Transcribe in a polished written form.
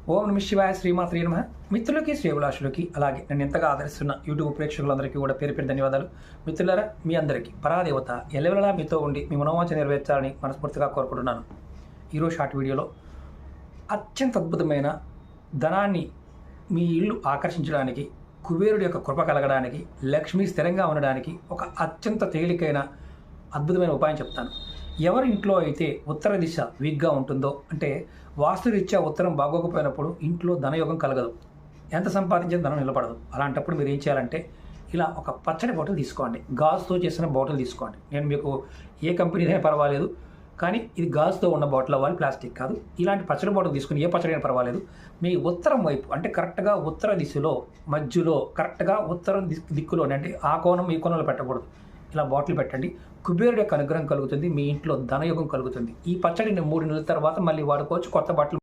ఓం నమ శివాయ శ్రీమాత్రే నమః. మిత్రులకి శ్రేభిలాషులకి అలాగే నన్ను ఎంతగా ఆదరిస్తున్న యూట్యూబ్ ప్రేక్షకులందరికీ కూడా పేరు పేరు ధన్యవాదాలు. మిత్రులారా, మీ అందరికీ పరాదేవత ఎల్లవెల్లలా మీతో ఉండి మీ మనోవాంఛ నెరవేర్చాలని మనస్ఫూర్తిగా కోరుకుంటున్నాను. ఈరోజు షార్ట్ వీడియోలో అత్యంత అద్భుతమైన ధనాన్ని మీ ఇల్లు ఆకర్షించడానికి, కుబేరుడి యొక్క కృప కలగడానికి, లక్ష్మి స్థిరంగా ఉండడానికి ఒక అత్యంత తేలికైన అద్భుతమైన ఉపాయం చెప్తాను. ఎవరి ఇంట్లో అయితే ఉత్తర దిశ వీక్గా ఉంటుందో, అంటే వాస్తురీత్యా ఉత్తరం బాగోకపోయినప్పుడు ఇంట్లో ధనయోగం కలగదు, ఎంత సంపాదించిన ధనం నిలబడదు. అలాంటప్పుడు మీరు ఏం చేయాలంటే ఇలా ఒక పచ్చడి బాటిల్ తీసుకోండి, గాజుతో చేసిన బాటిల్ తీసుకోండి. నేను మీకు ఏ కంపెనీదే పర్వాలేదు, కానీ ఇది గాజుతో ఉన్న బాటిల్ అవ్వాలి, ప్లాస్టిక్ కాదు. ఇలాంటి పచ్చడి బాటిల్ తీసుకుని ఏ పచ్చడి అయినా పర్వాలేదు. మీ ఉత్తరం వైపు, అంటే కరెక్ట్గా ఉత్తర దిశలో మధ్యలో కరెక్ట్గా ఉత్తరం దిక్కులోనే, అంటే ఆ కోణం ఈ కోణంలో పెట్టకూడదు. ఇలా బాటిల్ పెట్టండి. కుబేరుడి యొక్క అనుగ్రహం కలుగుతుంది, మీ ఇంట్లో ధనయోగం కలుగుతుంది. ఈ పచ్చడిని 3 నెలల తర్వాత మళ్ళీ వాడుకోవచ్చు, కొత్త బాటిల్